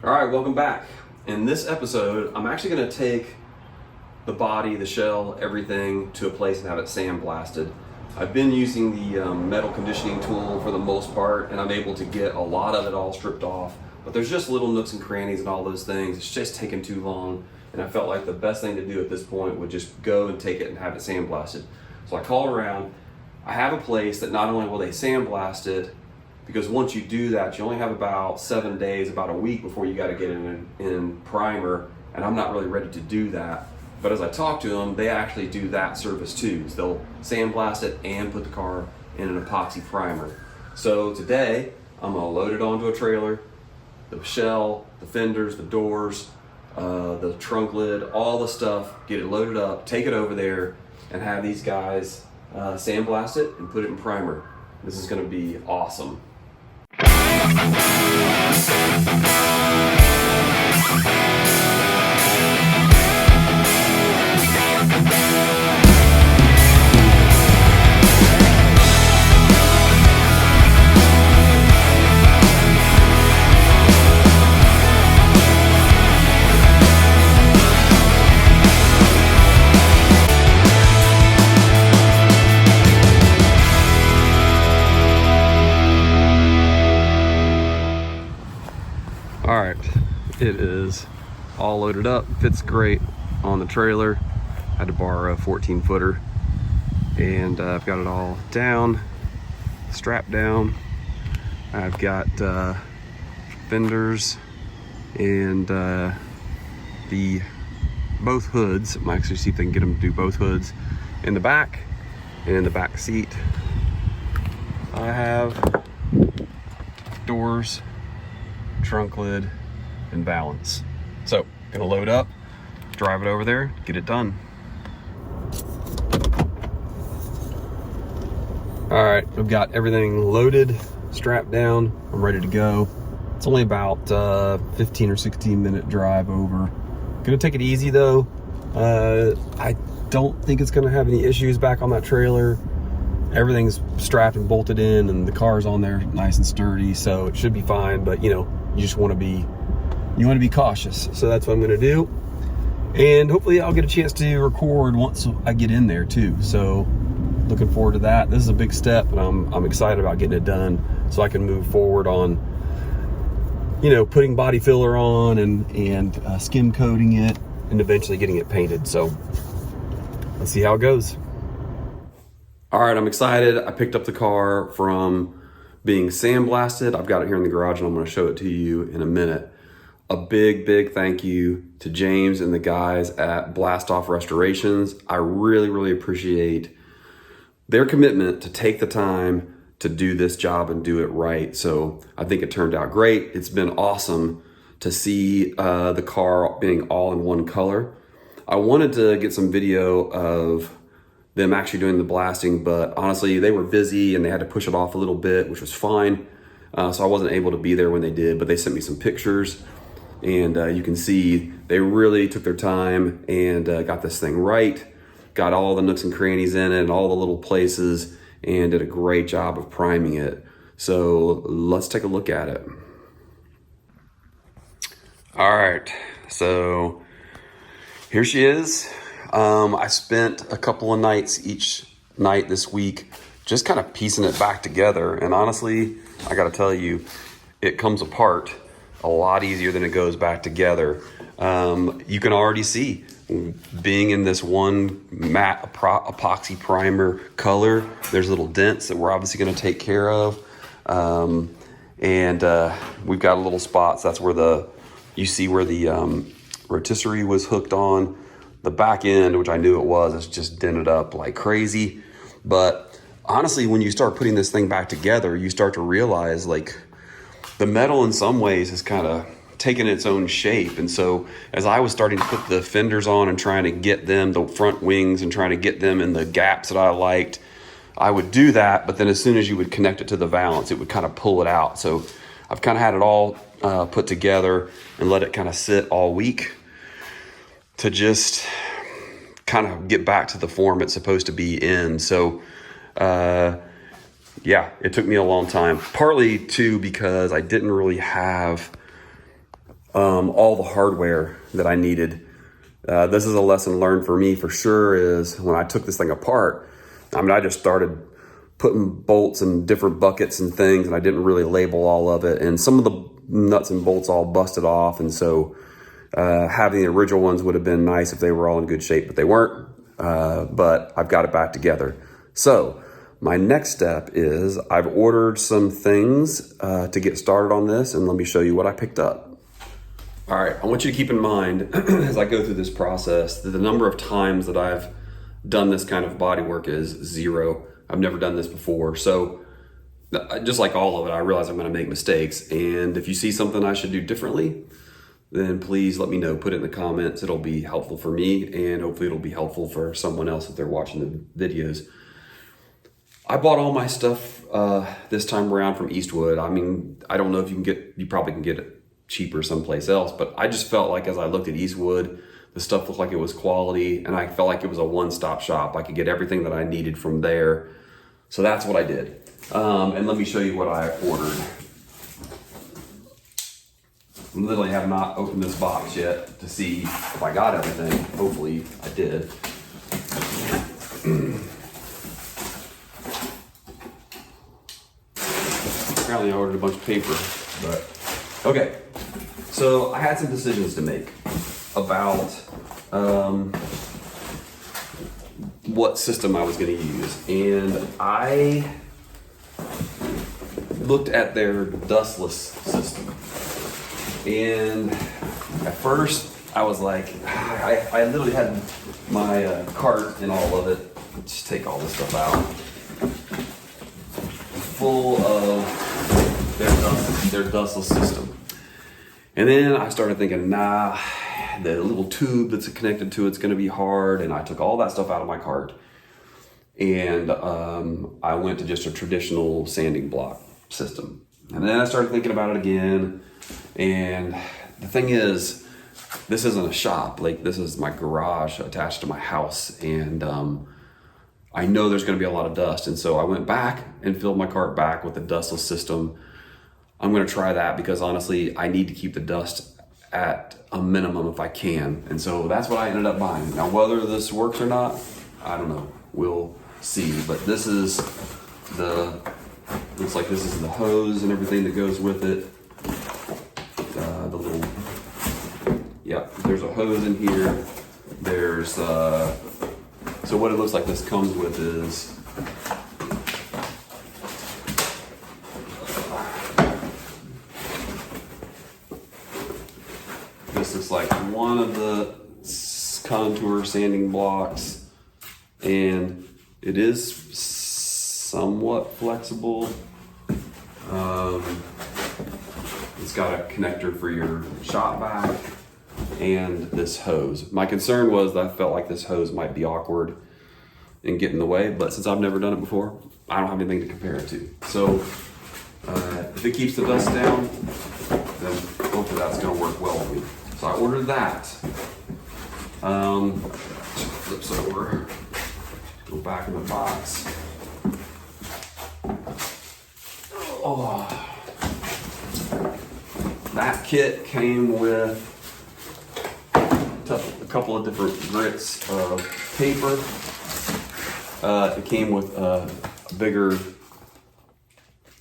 All right, welcome back. In this episode, I'm actually going to take the body, the shell, everything to a place and have it sandblasted. I've been using the metal conditioning tool for the most part, and I'm able to get a lot of it all stripped off. But there's just little nooks and crannies and all those things. It's just taking too long, and I felt like the best thing to do at this point would just go and take it and have it sandblasted. So I called around. I have a place that not only will they sandblast it, because once you do that, you only have about 7 days, about a week before you got to get it in primer, and I'm not really ready to do that. But as I talk to them, they actually do that service too. So they'll sandblast it and put the car in an epoxy primer. So today, I'm gonna load it onto a trailer, the shell, the fenders, the doors, the trunk lid, all the stuff, get it loaded up, take it over there, and have these guys sandblast it and put it in primer. This is gonna be awesome. All right, it is all loaded up, fits great on the trailer. Had to borrow a 14-footer, and I've got it all down, strapped down. I've got fenders and both hoods. I'm actually see if they can get them to do both hoods in the back and in the back seat. I have doors, trunk lid, and balance. So gonna load up, drive it over there, get it done. All right, I've got everything loaded, strapped down, I'm ready to go. It's only about 15 or 16 minute drive over. Gonna take it easy though. I don't think it's gonna have any issues back on that trailer. Everything's strapped and bolted in, and the car's on there nice and sturdy, so it should be fine. But you know, you just want to be cautious. So that's what I'm going to do, and hopefully I'll get a chance to record once I get in there too. So looking forward to that. This is a big step, and I'm excited about getting it done, so I can move forward on, you know, putting body filler on and skim coating it, and eventually getting it painted. So let's see how it goes. All right, I'm excited. I picked up the car from being sandblasted. I've got it here in the garage, and I'm going to show it to you in a minute. A big thank you to James and the guys at Blast Off Restorations. I really appreciate their commitment to take the time to do this job and do it right. So I think it turned out great. It's been awesome to see the car being all in one color. I wanted to get some video of them actually doing the blasting, but honestly, they were busy and they had to push it off a little bit, which was fine. So I wasn't able to be there when they did, but they sent me some pictures, and you can see they really took their time and got this thing right, got all the nooks and crannies in it and all the little places, and did a great job of priming it. So let's take a look at it. All right, so here she is. I spent a couple of nights each night this week just kind of piecing it back together, and honestly, I gotta tell you, it comes apart a lot easier than it goes back together. You can already see, being in this one matte epoxy primer color, there's little dents that we're obviously going to take care of, and we've got little spots. That's where you see where the rotisserie was hooked on. The back end, which I knew it was, it's just dented up like crazy. But honestly, when you start putting this thing back together, you start to realize like the metal in some ways has kind of taken its own shape. And so as I was starting to put the fenders on and trying to get them, the front wings, and trying to get them in the gaps that I liked, I would do that. But then as soon as you would connect it to the valance, it would kind of pull it out. So I've kind of had it all put together and let it kind of sit all week to just kind of get back to the form it's supposed to be in. So yeah, it took me a long time, partly too because I didn't really have all the hardware that I needed. This is a lesson learned for me for sure, is when I took this thing apart, I mean, I just started putting bolts in different buckets and things, and I didn't really label all of it. And some of the nuts and bolts all busted off. And so having the original ones would have been nice if they were all in good shape, but they weren't. But I've got it back together. So my next step is I've ordered some things to get started on this, and let me show you what I picked up. All right, I want you to keep in mind as I go through this process that the number of times that I've done this kind of body work is 0. I've never done this before. So just like all of it, I realize I'm gonna make mistakes. And if you see something I should do differently, then please let me know, put it in the comments. It'll be helpful for me, and hopefully it'll be helpful for someone else if they're watching the videos. I bought all my stuff this time around from Eastwood. I mean, I don't know if you probably can get it cheaper someplace else, but I just felt like as I looked at Eastwood, the stuff looked like it was quality, and I felt like it was a one-stop shop. I could get everything that I needed from there. So that's what I did. And let me show you what I ordered. I literally have not opened this box yet to see if I got everything. Hopefully I did. Apparently I ordered a bunch of paper, but okay. So I had some decisions to make about what system I was going to use, and I looked at their dustless system, and at first I was like, I literally had my cart and all of it, let's take all this stuff out, full of their dustless system. And then I started thinking, nah, the little tube that's connected to it's going to be hard. And I took all that stuff out of my cart, and I went to just a traditional sanding block system. And then I started thinking about it again. And the thing is, this isn't a shop. Like, this is my garage attached to my house. And I know there's going to be a lot of dust. And so I went back and filled my cart back with the dustless system. I'm going to try that because honestly, I need to keep the dust at a minimum if I can. And so that's what I ended up buying. Now, whether this works or not, I don't know. We'll see. But this is looks like this is the hose and everything that goes with it. Yep, there's a hose in here. There's, so what it looks like this comes with is, this is like one of the contour sanding blocks, and it is somewhat flexible. It's got a connector for your shop vac and this hose. My concern was that I felt like this hose might be awkward and get in the way, but since I've never done it before, I don't have anything to compare it to. So if it keeps the dust down, then hopefully that's gonna work well with me. So I ordered that. Flips over, go back in the box. Oh. That kit came with a couple of different grits of paper. It came with a bigger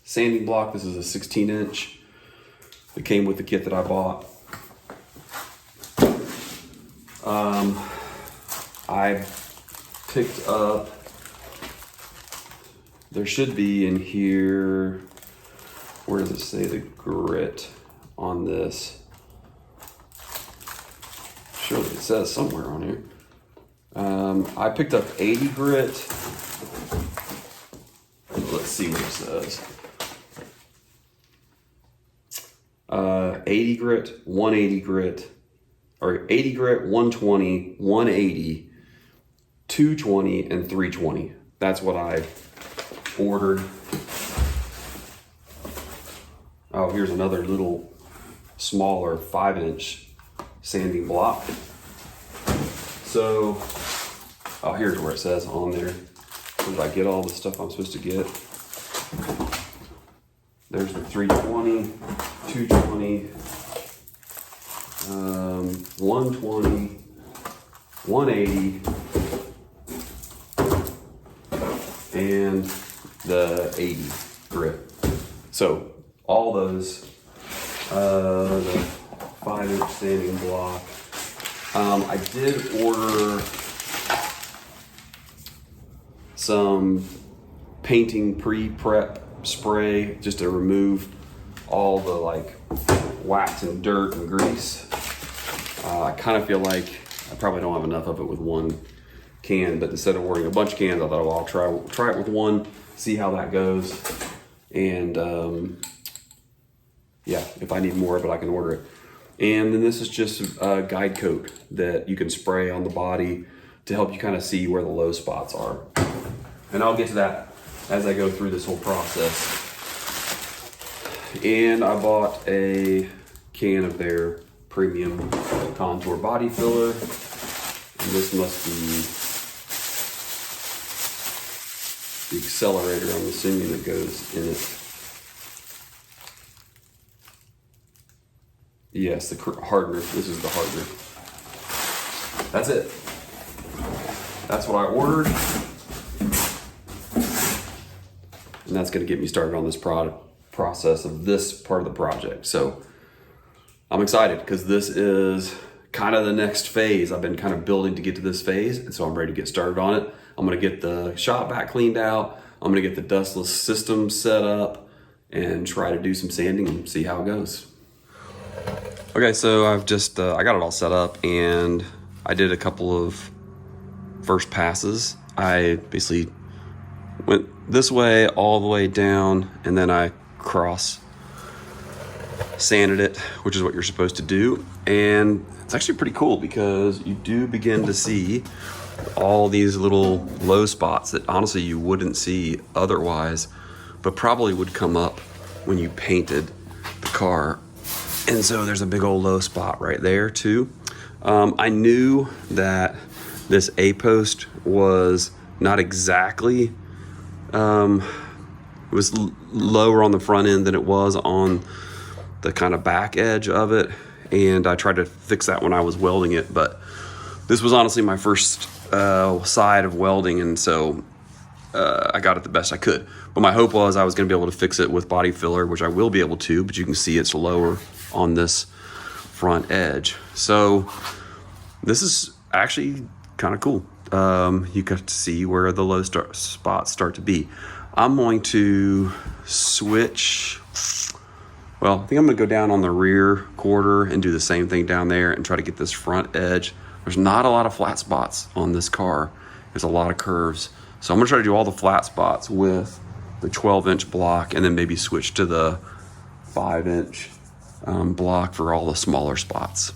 sanding block. This is a 16-inch. It came with the kit that I bought. I picked up, there should be in here, where does it say the grit on this? Surely it says somewhere on here. I picked up 80 grit. Let's see what it says. 80 grit, 180 grit, or 80 grit, 120, 180, 220, and 320. That's what I ordered. Oh, here's another little smaller 5-inch sanding block. So, oh, here's where it says on there. Did I get all the stuff I'm supposed to get? There's the 320, 220, 120, 180, and the 80 grip. So all those, the 5-inch sanding block. I did order some painting pre-prep spray just to remove all the like wax and dirt and grease. I kind of feel like I probably don't have enough of it with one can, but instead of ordering a bunch of cans, I thought, well, I'll try it with one, see how that goes. And yeah, if I need more of it, I can order it. And then this is just a guide coat that you can spray on the body to help you kind of see where the low spots are. And I'll get to that as I go through this whole process. And I bought a can of their premium contour body filler. And this must be the accelerator, I'm assuming, that goes in it. Yes, the hardener. This is the hardener. That's it. That's what I ordered. And that's going to get me started on this process of this part of the project. So I'm excited because this is kind of the next phase. I've been kind of building to get to this phase, and so I'm ready to get started on it. I'm going to get the shop vac cleaned out. I'm going to get the dustless system set up and try to do some sanding and see how it goes. Okay, so I've just, I got it all set up, and I did a couple of first passes. I basically went this way all the way down, and then I cross sanded it, which is what you're supposed to do. And it's actually pretty cool because you do begin to see all these little low spots that honestly you wouldn't see otherwise, but probably would come up when you painted the car. And so there's a big old low spot right there too. I knew that this A-post was not exactly, it was lower on the front end than it was on the kind of back edge of it. And I tried to fix that when I was welding it, but this was honestly my first side of welding. And so I got it the best I could. But my hope was I was gonna be able to fix it with body filler, which I will be able to, but you can see it's lower on this front edge. So this is actually kind of cool. You get to see where the low spots start to be. I'm going to switch, well, I think I'm gonna go down on the rear quarter and do the same thing down there and try to get this front edge. There's not a lot of flat spots on this car. There's a lot of curves. So I'm gonna try to do all the flat spots with the 12-inch block and then maybe switch to the 5-inch block for all the smaller spots.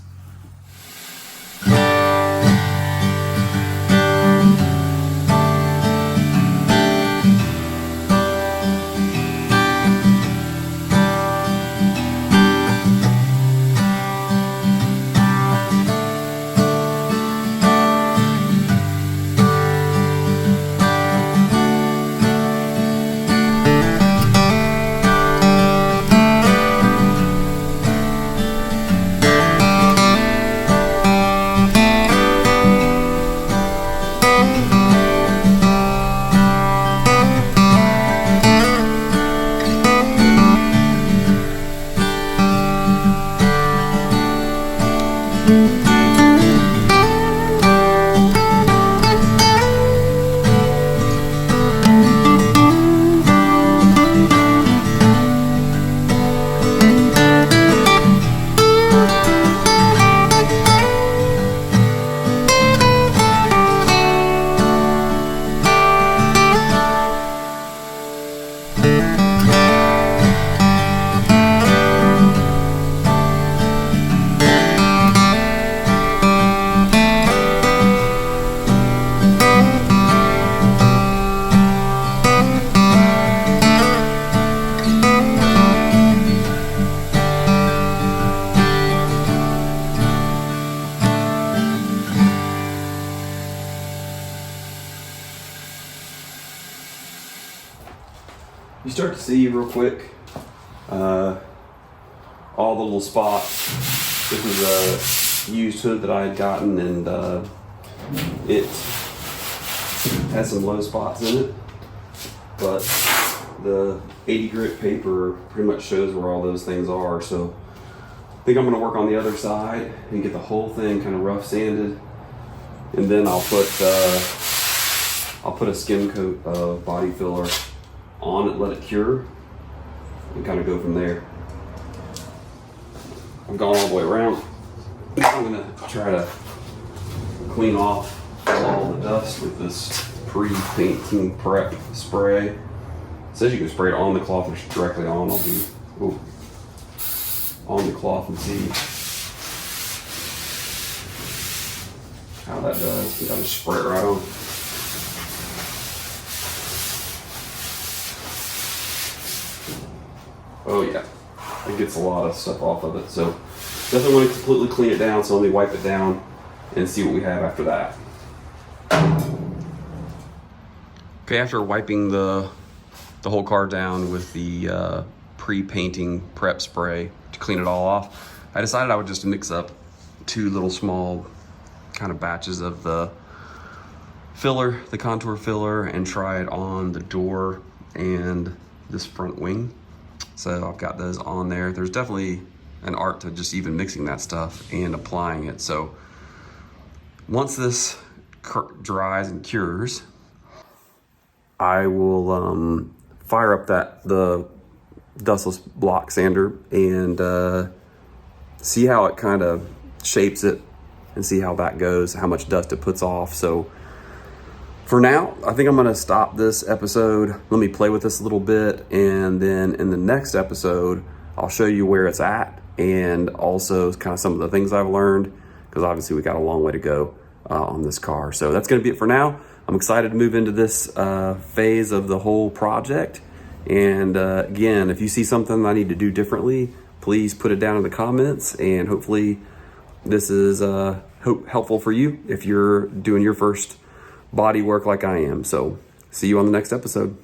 You start to see real quick all the little spots. This is used hood that I had gotten, and it has some low spots in it, but the 80 grit paper pretty much shows where all those things are. So I think I'm going to work on the other side and get the whole thing kind of rough sanded, and then I'll put a skim coat of body filler on it, let it cure, and kind of go from there. I've gone all the way around. I'm going to try to clean off all the dust with this pre-painting prep spray. It says you can spray it on the cloth or directly on. I'll do on the cloth and see how that does. You gotta spray it right on. Oh yeah, it gets a lot of stuff off of it. So definitely want to completely clean it down, so let me wipe it down and see what we have after that. Okay, after wiping the whole car down with the pre-painting prep spray to clean it all off, I decided I would just mix up 2 little small kind of batches of the filler, the contour filler, and try it on the door and this front wing. So I've got those on there. There's definitely an art to just even mixing that stuff and applying it. So once this dries and cures, I will fire up the dustless block sander and see how it kind of shapes it and see how that goes, how much dust it puts off. So for now, I think I'm gonna stop this episode. Let me play with this a little bit, and then in the next episode, I'll show you where it's at and also kind of some of the things I've learned, because obviously we got a long way to go on this car. So that's gonna be it for now. I'm excited to move into this phase of the whole project. And again, if you see something I need to do differently, please put it down in the comments, and hopefully this is helpful for you if you're doing your first body work like I am. So see you on the next episode.